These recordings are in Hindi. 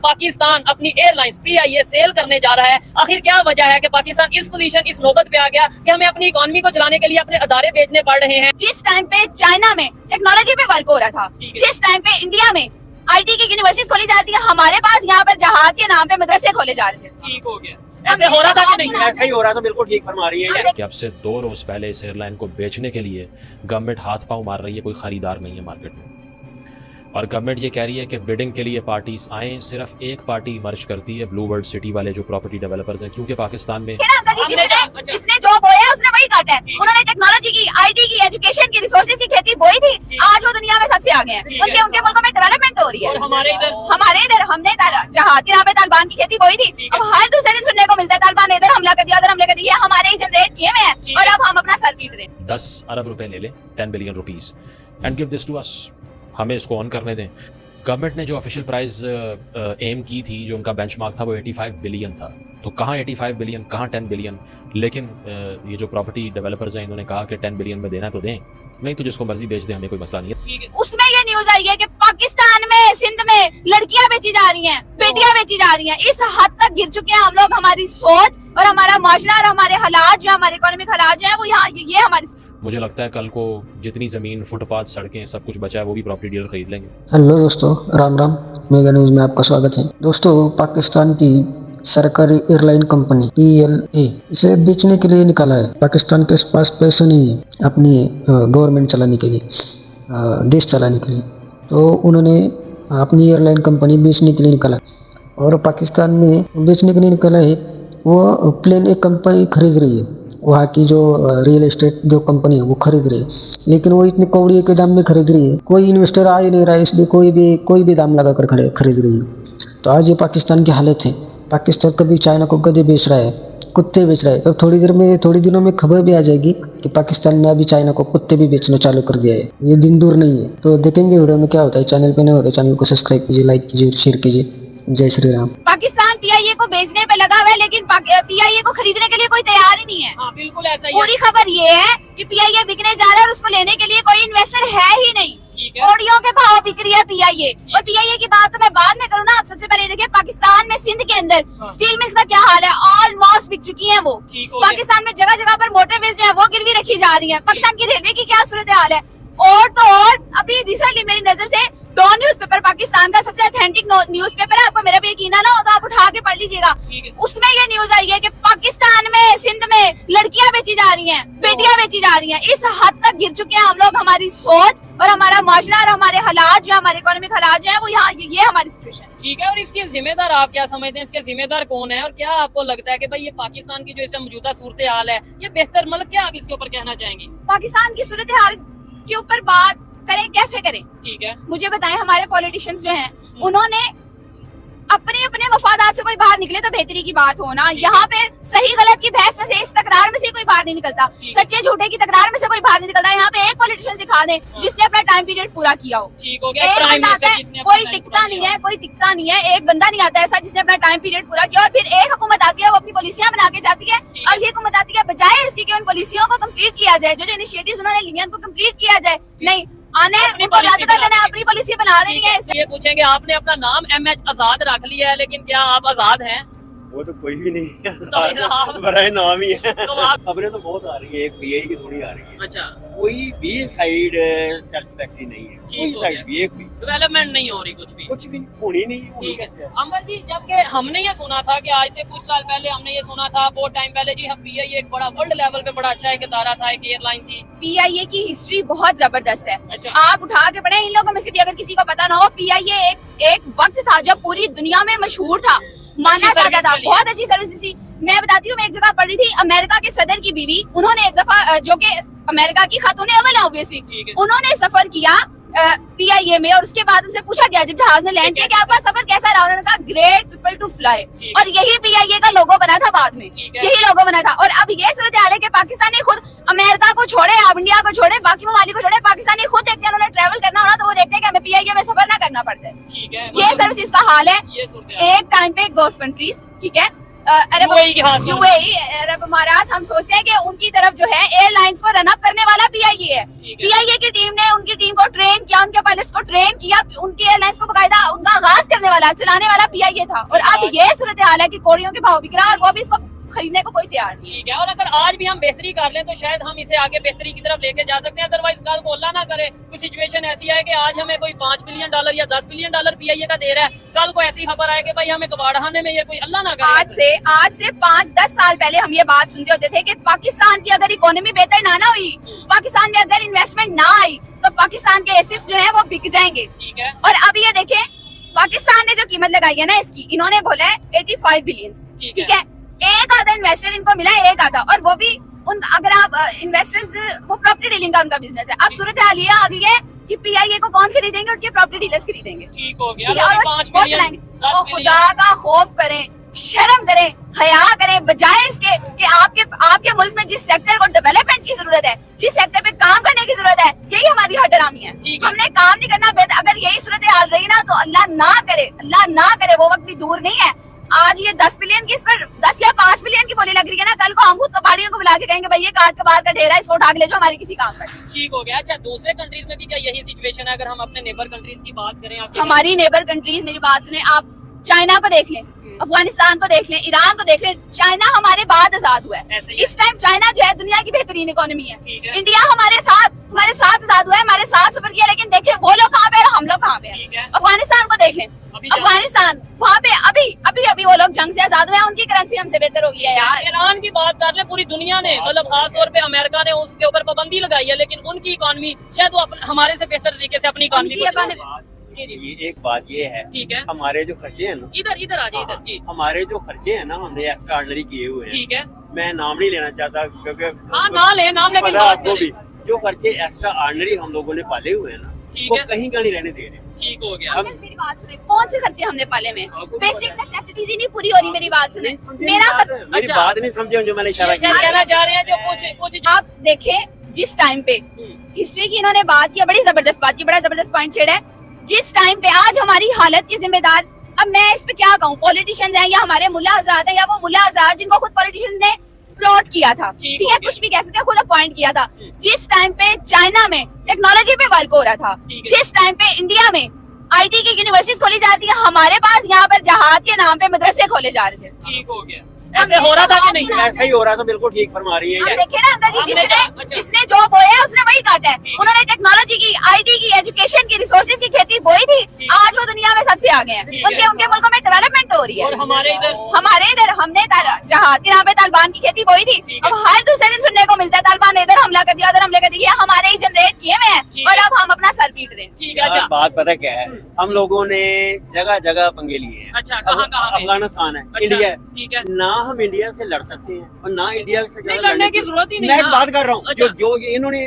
पाकिस्तान अपनी एयरलाइंस PIA सेल करने जा रहा है। आखिर क्या वजह है कि पाकिस्तान इस पोजीशन, इस नौबत पे आ गया कि हमें अपनी इकोनॉमी को चलाने के लिए अपने अदारे बेचने पड़ रहे हैं। जिस टाइम पे चाइना में टेक्नोलॉजी पे वर्क हो रहा था, जिस टाइम पे इंडिया में IT की यूनिवर्सिटी खोली जाती है, हमारे पास यहाँ पर जहाज के नाम पे मदरसे खोले जा रहे थे। ठीक हो गया, ऐसे हो रहा था कि नहीं? ऐसा ही हो रहा था, बिल्कुल ठीक फरमा रही है। कि अब से 2 रोज पहले इस एयरलाइन को बेचने के लिए गवर्नमेंट हाथ पांव मार रही है, कोई खरीदार नहीं है मार्केट में। और गवर्नमेंट ये कह रही है कि बिडिंग के लिए पार्टीज आए, सिर्फ एक पार्टी मर्ज करती है, ब्लू बर्ड सिटी वाले जो प्रॉपर्टी डेवलपर्स हैं, क्योंकि पाकिस्तान में जिसने जो बोया उसने वही काटा है। उन्होंने टेक्नोलॉजी की, IT की, एजुकेशन की, रिसोर्सेज की खेती बोई थी, आज वो दुनिया में सबसे आगे हैं। उनके मुल्कों में डेवलपमेंट हो रही है। हमारे इधर हमने जहाज के नाम पे तालिबान की खेती बोई थी, अब हर दूसरे दिन सुनने को मिलता है तालिबान ने इधर हमला कर दिया, उधर हमला कर दिया। हमारे ही जनरेट किए हुए हैं और अब हम अपना सर पीट रहे हैं। 10 अरब रुपए ले ले, 10 billion rupees, and give this to us, हमें इसको ऑन करने दें। गवर्नमेंट ने जो ऑफिशियल प्राइस एम की थी, जो उनका बेंचमार्क था, वो 85 बिलियन था। तो कहाँ 85 बिलियन, कहाँ 10 बिलियन? लेकिन ये जो प्रॉपर्टी डेवलपर्स हैं, इन्होंने कहा कि 10 बिलियन में देना तो दें, नहीं तो जिसको मर्जी बेच दे, हमें कोई मसला नहीं है। उसमें ये न्यूज आई है कि पाकिस्तान में, सिंध में लड़कियां बेची जा रही हैं, बेटियां बेची जा रही हैं। इस हद तक गिर चुके हैं हम लोग। हमारी सोच और हमारा माशरा और हमारे हालात जो, हमारे इकोनॉमिक हालात जो है, वो यहाँ ये हमारी। मुझे लगता है कल को जितनी जमीन, फुटपाथ, सड़कें, सब कुछ बचा है, वो भी प्रॉपर्टी डीलर खरीद लेंगे। हेलो दोस्तों, राम राम, मेगा न्यूज में आपका स्वागत है। दोस्तों, पाकिस्तान की सरकारी एयरलाइन कंपनी PLA इसे बेचने के लिए निकाला है। पाकिस्तान के पास पैसे नहीं है अपनी गवर्नमेंट चलाने के लिए, देश चलाने के लिए, तो उन्होंने अपनी एयरलाइन कंपनी बेचने के लिए निकाला। और पाकिस्तान में बेचने के लिए निकाला है, वो प्लेन एक कंपनी खरीद रही है, वहाँ की जो रियल एस्टेट जो कंपनी है वो खरीद रही है, लेकिन वो इतने कौड़िए के दाम में खरीद रही है। कोई इन्वेस्टर आ ही नहीं रहा है, इसलिए कोई भी दाम लगा कर खरीद रही है। तो आज ये पाकिस्तान की हालत है। पाकिस्तान कभी चाइना को गधे बेच रहा है, कुत्ते बेच रहा है, तो थोड़ी दिनों में खबर भी आ जाएगी कि पाकिस्तान ने अभी चाइना को कुत्ते भी बेचना चालू कर दिया है। ये दिन दूर नहीं है। तो देखेंगे वीडियो में क्या होता है। चैनल पे नहीं होता, चैनल को सब्सक्राइब कीजिए, लाइक कीजिए, शेयर कीजिए। जय श्री राम। पाकिस्तान PIA को बेचने पे लगा हुआ है, लेकिन PIA को खरीदने के लिए कोई तैयार ही नहीं है। हाँ, बिल्कुल ऐसा ही है। पूरी खबर ये है कि PIA बिकने जा रहा है और उसको लेने के लिए कोई इन्वेस्टर है ही नहीं। कौड़ियों के भाव बिक रही है PIA। और PIA की बात तो मैं बाद में करूँ ना। आप सबसे पहले देखिए, पाकिस्तान में सिंध के अंदर स्टील मिल्स का क्या हाल है। ऑलमोस्ट बिक चुकी है वो। पाकिस्तान में जगह जगह पर मोटरवेज जो है वो गिरवी रखी जा रही है। पाकिस्तान की रेलवे की क्या सूरत हाल है। और तो और अभी रिसेंटली मेरी नजर से डॉन न्यूज़पेपर, पाकिस्तान का सबसे ऑथेंटिक न्यूज़पेपर है, आपको मेरा पे यकीन ना हो तो आप उठा के पढ़ लीजिएगा। उसमें ये न्यूज आई है कि पाकिस्तान में, सिंध में लड़कियां बेची जा रही हैं, बेटियां बेची जा रही हैं। इस हद तक गिर चुके हैं हम लोग। हमारी सोच और हमारा माशरा और हमारे हालात जो, हमारे इकोनॉमिक हालात जो है, वो यहाँ ये हमारी सिचुएशन। ठीक है, और इसके जिम्मेदार आप क्या समझते हैं? इसके जिम्मेदार कौन है? और क्या आपको लगता है कि भाई ये पाकिस्तान की जो इस मौजूदा सूरत हाल है, ये बेहतर, मतलब क्या आप इसके ऊपर कहना चाहेंगी? पाकिस्तान की सूरत हाल के ऊपर बात करें, कैसे करें? ठीक है, मुझे बताएं, हमारे पॉलिटिशियंस जो हैं, उन्होंने अपने अपने मफादात से कोई बाहर निकले तो बेहतरी की बात हो ना। यहाँ पे सही गलत की बहस में से, इस तकरार में से कोई बाहर नहीं निकलता, सच्चे झूठे की तकरार में से कोई बाहर नहीं निकलता। यहाँ पे एक पॉलिटिशियन दिखा दे जिसने अपना टाइम पीरियड पूरा किया हो। ठीक हो गया। कोई टिकता नहीं है, कोई टिकता नहीं है। एक बंदा नहीं आता ऐसा जिसने अपना टाइम पीरियड पूरा किया। और फिर एक हुकूमत आती है, वो अपनी पॉलिसियां बना के जाती है, और ये हुकूमत आती है बजाय इसकी कि उन पॉलिसियों को कम्प्लीट किया जाए, जो इनिशिएटिव्स उन्होंने लिए उनको कम्प्लीट किया जाए, नहीं आने अपनी पॉलिसी बना देनी है। ये पूछेंगे, आपने अपना नाम MH आजाद रख लिया है, लेकिन क्या आप आजाद हैं? वो तो कोई भी नहीं है, तो बराए नाम ही है। तो आप खबरें तो बहुत आ रही है, एक PIA की थोड़ी आ रही है। अच्छा, कोई भी साइड सेटिस्फैक्टरी नहीं है, कोई साइड भी, एक भी डेवलपमेंट नहीं हो रही, कुछ भी होनी नहीं है। ठीक है अमर जी, जबकि हमने ये सुना था कि आज से कुछ साल पहले हमने ये सुना था, बहुत टाइम पहले जी, हम PIA एक बड़ा वर्ल्ड लेवल पे बड़ा अच्छा एक इदारा था, एक एयरलाइन थी। PIA की हिस्ट्री बहुत जबरदस्त है। अच्छा। आप उठा के पढ़े, इन लोगों में से भी अगर किसी को पता ना हो, PIA एक वक्त था जब पूरी दुनिया में मशहूर था, माना जाता था, बहुत अच्छी सर्विस थी। मैं बताती हूँ, मैं एक जगह पढ़ रही थी, अमेरिका के सदर की बीवी, उन्होंने एक दफा, जो कि अमेरिका की खातून अव्वल है ऑब्वियसली, उन्होंने सफर किया PIA में, और उसके बाद उनसे पूछा गया जब जहाज में लैंड किया कि आपका सफर कैसा रहा, उन्होंने कहा ग्रेट पीपल टू फ्लाई, और यही PIA का लोगो बना था बाद में, यही लोगो बना था। और अब ये सूरत हाल है कि पाकिस्तानी खुद अमेरिका को छोड़े, आप इंडिया को छोड़े, बाकी ममालिक को छोड़े, पाकिस्तानी खुद देखते हैं, उन्होंने ट्रैवल करना हो ना तो वो देखते हैं कि हमें PIA में सफर ना करना पड़ जाए। ये सर्विस का हाल है। एक टाइम पे गल्फ कंट्रीज, ठीक है, अरब UAE के हाथ में। UAE अरब अमारात, हम सोचते हैं कि उनकी तरफ जो है एयरलाइंस को रन अप करने वाला PIA है। ठीक है। PIA की टीम ने उनकी टीम को ट्रेन किया, उनके पायलट्स को ट्रेन किया, उनकी एयरलाइंस को बकायदा उनका आगाज करने वाला, चलाने वाला PIA था। और अब ये सूरत हाल है कि कौड़ियों के भाव बिक रहा है और वो भी इसको खरीदने को कोई तैयार नहीं है। ठीक है, और अगर आज भी हम बेहतरी कर लें तो शायद हम इसे आगे बेहतरी की तरफ लेके जा सकते हैं। अदरवाइज कल को अल्लाह ना करे कोई सिचुएशन ऐसी है कि आज हमें कोई $5 बिलियन या $10 बिलियन PIA का दे रहा है, कल को ऐसी खबर आए कि भाई हमें कबाड़खाने में ये कोई अल्लाह ना करे। आज से 5-10 साल पहले हम ये बात सुनते होते थे कि पाकिस्तान की अगर इकोनॉमी बेहतर ना हुई, पाकिस्तान में अगर इन्वेस्टमेंट ना आई तो पाकिस्तान के एसेट्स जो है वो बिक जाएंगे। ठीक है, और अब ये देखें, पाकिस्तान ने जो कीमत लगाई है ना इसकी, इन्होंने बोला है 85 बिलियन। ठीक ठीक है, एक आधा इन्वेस्टर इनको मिला है, एक आधा, और वो भी उन अगर आप इन्वेस्टर्स, वो प्रॉपर्टी डीलिंग का उनका बिजनेस है। अब सूरत हाल ये आ गई है कि PIA को कौन खरीदेंगे, उनके प्रॉपर्टी डीलर्स खरीदेंगे। ठीक हो गया। ठीक है, और 5 वो बिलियन चलाएंगे। ओ खुदा का खौफ करें, शर्म करें, हया करें, बजाय इसके कि आपके मुल्क में जिस सेक्टर को डेवलपमेंट की जरूरत है, जिस सेक्टर पे काम करने की जरूरत है, यही हमारी हटरामी है। ठीक है। हमने काम नहीं करना बेहतर। अगर यही सूरत हाल रही ना तो अल्लाह ना करे, वो वक्त भी दूर नहीं है। आज ये 10 बिलियन की इस पर 10 या 5 बिलियन की बोली लग रही है ना, कल को हम खुद कबाड़ियों को बुला के कहेंगे भाई ये काट कबाड़ का ढेर है, इसको उठा के ले जाओ हमारे किसी काम का। ठीक हो गया। अच्छा, दूसरे कंट्रीज में भी क्या यही सिचुएशन है? अगर हम अपने नेबर कंट्रीज की बात करें, आप हमारी नेबर कंट्रीज, मेरी बात सुने, आप चाइना को देख लें, अफगानिस्तान को देख लें, ईरान को देख लें। चाइना हमारे बाद आजाद हुआ है। ऐसे ही है। इस टाइम चाइना जो है दुनिया की बेहतरीन इकोनॉमी है। ठीक है। इंडिया हमारे साथ आजाद हुआ है, हमारे साथ सफर किया, लेकिन देखें वो लोग कहाँ पे और हम लोग कहाँ पे ठीक हैं। है। अफगानिस्तान को देख लें, अभी अफगानिस्तान वहाँ पे अभी वो लोग जंग से आजाद हुए हैं, उनकी करेंसी हमसे बेहतर हो गई है यार। ईरान की बात कर ले, पूरी दुनिया ने, मतलब खास तौर पे अमेरिका ने उसके ऊपर पाबंदी लगाई है, लेकिन उनकी इकोनॉमी शायद वो हमारे से बेहतर तरीके से अपनी इकोनॉमी उनकी को economy- चला। जी, जी। ये एक बात ये है, ठीक है, हमारे जो खर्चे हैं ना, इधर आ जाइए, इधर जी। हमारे जो खर्चे हैं ना, हमने एक्स्ट्रा ऑर्डिनरी किए हुए हैं। ठीक है, मैं नाम नहीं लेना चाहता क्योंकि हाँ ना ले नाम, लेकिन पता बात आपको करें। भी, जो खर्चे एक्स्ट्रा ऑर्डिनरी हम लोगों ने पाले हुए हैं ना, ठीक वो है। कहीं का नहीं रहने दे रहे। ठीक हो गया। हम- अंकल, मेरी बात सुने, कौन से खर्चे हमने पाले में? आपको बेसिक पता है। नेसेसिटीज ही नहीं पूरी हो रही। मेरी बात सुने, मेरा खर्च, मेरी अच्छा। बात नहीं समझे जो मैंने इशारा ये शायद किया। कहना चाह रहे हैं जो कुछ आप देखें जिस टाइम पे हिस्ट्री की इन्होंने बात की, बड़ी जबरदस्त बात की, बड़ा जबरदस्त पॉइंट छेड़ा है। जिस टाइम पे आज हमारी हालत के जिम्मेदार, अब मैं इस पे क्या कहूँ, पॉलिटिशियंस हैं या हमारे मुल्ला हजरात हैं या वो मुल्ला हजरात जिनको खुद पॉलिटिशियंस ने प्लॉट किया था, ठीक ठीक है, हो गया। कुछ भी कह सकते हैं, खुद अपॉइंट किया था। जिस टाइम पे चाइना में टेक्नोलॉजी पे वर्क हो रहा था, ठीक है। जिस टाइम पे इंडिया में IT की यूनिवर्सिटीज खोली जाती है, हमारे पास यहाँ पर जहाज के नाम पे मदरसे खोले जा रहे थे। ठीक हो गया। ऐसे हो रहा था कि नहीं? ऐसा ही हो रहा था, बिल्कुल ठीक फरमा रही हम है। देखे ना अंकल जी, हमने अच्छा। जिसने जो बोया उसने वही काटा है। ठीक है। उन्होंने टेक्नोलॉजी की, IT की, एजुकेशन की, रिसोर्सेज की खेती बोई थी, ठीक। आज वो दुनिया में सबसे आगे हैं। ठीक है। उनके मुल्कों में डेवलपमेंट हो रही है। और हमारे इधर हमने जहाज के नाम पे तालिबान की खेती बोई थी, ठीक है। अब हर दूसरे दिन सुनने को मिलता है तालिबान ने इधर हमला कर दिया, उधर हमले कर दिया। ये हमारे ही जनरेट किए हुए हैं ठीक और है। अब हम अपना सर पीट रहे हैं। ठीक है। यार, अच्छा, बात पता क्या है, हम लोगों ने जगह जगह पंगे लिए हैं। अच्छा, कहाँ पे? अफगानिस्तान है, अच्छा, इंडिया है। ठीक है। ना हम इंडिया से लड़ सकते हैं और ना इंडिया से नहीं, ज्यादा लड़ने की जरूरत ही नहीं मैं ना। बात कर रहा हूँ, अच्छा। जो इन्होंने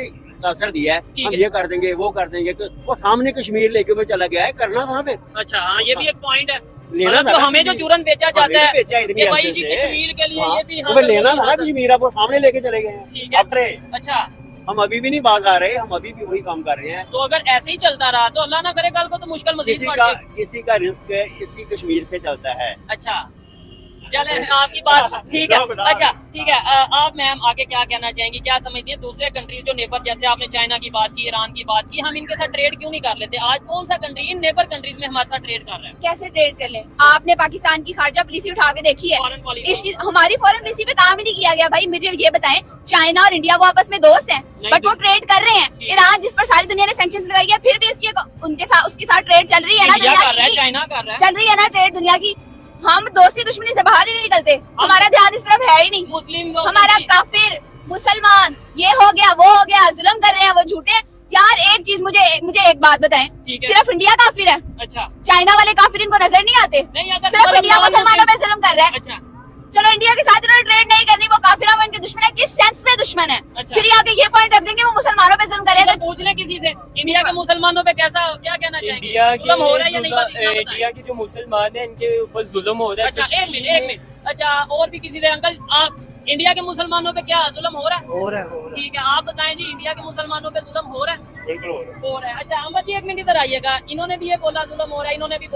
असर दिया है, ठीक हम है। ये कर देंगे, वो कर देंगे, वो सामने कश्मीर लेके वो चला गया है, करना था ना फिर। अच्छा, हाँ, ये भी एक पॉइंट है। लेना मतलब था तो ना हमें जो कश्मीर। चूरन बेचा जाता हमें है बेचा इतनी कि भाई अर्से जी से। कश्मीर के लिए हाँ, ये भी तो फिर लेना था ना कश्मीर, आप वो सामने लेके चले गए ठीक हैं। है। अपने अच्छा, हम अभी भी नहीं बाज आ रहे, हम अभी भी वही काम कर रहे हैं। तो अगर ऐसे ही चलता रहा तो अल्लाह ना करे कल को तो मुश्किल मजीद बढ़ जाए। किसी का रिस्क इसी कश्मीर से चलता है। अच्छा, चले आपकी बात ठीक है। अच्छा, ठीक है। आप मैम आगे क्या कहना चाहेंगी, क्या समझती हैं दूसरे कंट्री जो नेबर, जैसे आपने चाइना की बात की, ईरान की बात की, हम इनके साथ ट्रेड क्यों नहीं कर लेते? आज कौन सा कंट्री इन नेबर कंट्रीज में हमारे साथ ट्रेड कर रहा है? कैसे ट्रेड कर ले? आपने पाकिस्तान की खारजा पॉलिसी उठा के देखी है? फॉरेन पॉलिसी हमारी फॉरेन पॉलिसी पे काम ही नहीं किया गया। भाई मुझे ये बताएं, चाइना और इंडिया वो आपस में दोस्त हैं, नहीं, बट वो ट्रेड कर रहे हैं। ठीक। ईरान जिस पर सारी दुनिया ने सैंक्शंस लगाई है, फिर भी उसके साथ ट्रेड चल रही है ना इंडिया कर रहा है, दुनिया की, चाइना कर रहा है। चल रही है ना ट्रेड दुनिया की। हम दोस्ती दुश्मनी से बाहर ही नहीं निकलते, हमारा ध्यान इस तरफ है ही नहीं। मुस्लिम हमारा काफिर, मुसलमान, ये हो गया, वो हो गया, जुल्म कर रहे हैं, वो झूठे हैं। यार एक चीज मुझे एक बात बताएं, ठीक है। सिर्फ इंडिया काफिर है? अच्छा, चाइना वाले काफिर इनको नजर नहीं आते? नहीं, अगर सिर्फ इंडिया मुसलमानों पे जुल्म कर रहा है। अच्छा, चलो इंडिया के साथ इन्होंने ट्रेड नहीं करनी, वो काफिर में इनके दुश्मन है, किस सेंस में दुश्मन है? अच्छा। फिर आगे ये पॉइंट रख देंगे वो मुसलमानों पे जुल्म करे। तो पूछ ले किसी से, इंडिया के मुसलमानों पे कैसा, क्या कहना चाहेंगे? इंडिया जुल्म हो रहा है या नहीं? बस इतना के बताएं। इंडिया के जो मुसलमान हैं इनके ऊपर जुल्म हो रहा है। अच्छा, एक मिनट। अच्छा, और भी किसी से अंकल, आप इंडिया के मुसलमानों पे क्या जुल्म हो रहा है? हो रहा है। ठीक है, आप बताएं जी, इंडिया के मुसलमानों पे जुल्म हो रहा है? बिल्कुल हो रहा है। अच्छा अहमद जी, एक मिनट इधर आइएगा। इन्होंने भी ये बोला जुल्म हो रहा है, इन्होंने भी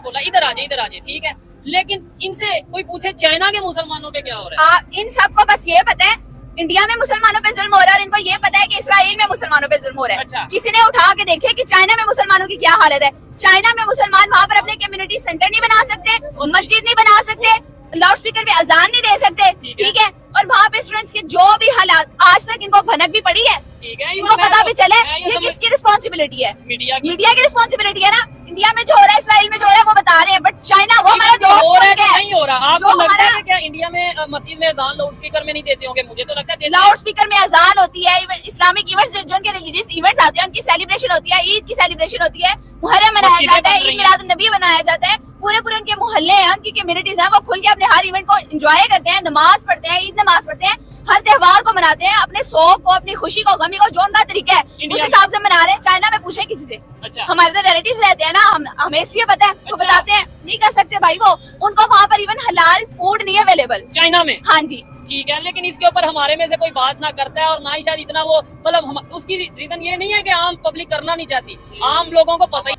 बोला, इधर आ जाए, ठीक है। लेकिन इनसे कोई पूछे चाइना के मुसलमानों पे क्या हो रहा है? इन सबको बस ये पता है इंडिया में मुसलमानों पे जुल्म हो रहा है और इनको ये पता है कि इसराइल में मुसलमानों पे जुल्म हो रहा है। अच्छा। किसी ने उठा के देखे कि चाइना में मुसलमानों की क्या हालत है। चाइना में मुसलमान वहाँ पर अपने कम्युनिटी सेंटर नहीं बना सकते, मस्जिद नहीं बना सकते, लाउड स्पीकर पे अजान नहीं दे सकते, ठीक है। और वहाँ पे स्टूडेंट्स के जो भी हालात, आज तक इनको भनक भी पड़ी है, ठीक है, इनको पता भी चले मैं ये समझ- किसकी रिस्पॉन्सिबिलिटी है। मीडिया की मीडिया की रिस्पॉन्सिबिलिटी है ना। इंडिया में जो हो रहा है, इसराइल में जो हो रहा है वो बता रहे हैं, बट चाइना वो हमारा दोस्त हो रहा है मुल्क कि है। नहीं हो रहा? आपको जो लगता है हमारा- कि क्या इंडिया में मस्जिद में अजान लाउड स्पीकर में नहीं देते होंगे? मुझे तो लगता है देते हैं। लाउड स्पीकर में अजान होती है, इस्लामिक इवेंट्स जो उनके रिलीजियस इवेंट्स आते हैं उनकी सेलिब्रेशन होती है, ईद की सेलिब्रेशन होती है, मुहर्रम मनाया मस्जिदें जाता है, बन रही ईद मिलाद नबी मनाया जाता है। पूरे पूरे उनके मोहल्ले हैं, उनकी कम्युनिटीज हैं, वो खुल के अपने हर इवेंट को एंजॉय करते हैं, नमाज पढ़ते हैं, ईद नमाज पढ़ते हैं, हर त्योहार को मनाते हैं, अपने शौक को, अपनी खुशी को, गमी को, जो उनका तरीका है उस हिसाब से मना रहे हैं। चाइना में पूछे किसी से, अच्छा हमारे तो रिलेटिव्स रहते हैं ना, हमें इसलिए पता है, वो अच्छा। बताते हैं नहीं कर सकते भाई, वो उनको वहाँ पर इवन हलाल फूड नहीं अवेलेबल। चाइना में, हाँ जी, ठीक है, लेकिन इसके ऊपर हमारे में से कोई बात ना करता है और ना ही शायद इतना वो, मतलब उसकी रीजन ये नहीं है कि आम पब्लिक करना नहीं चाहती, आम लोगों को पता ही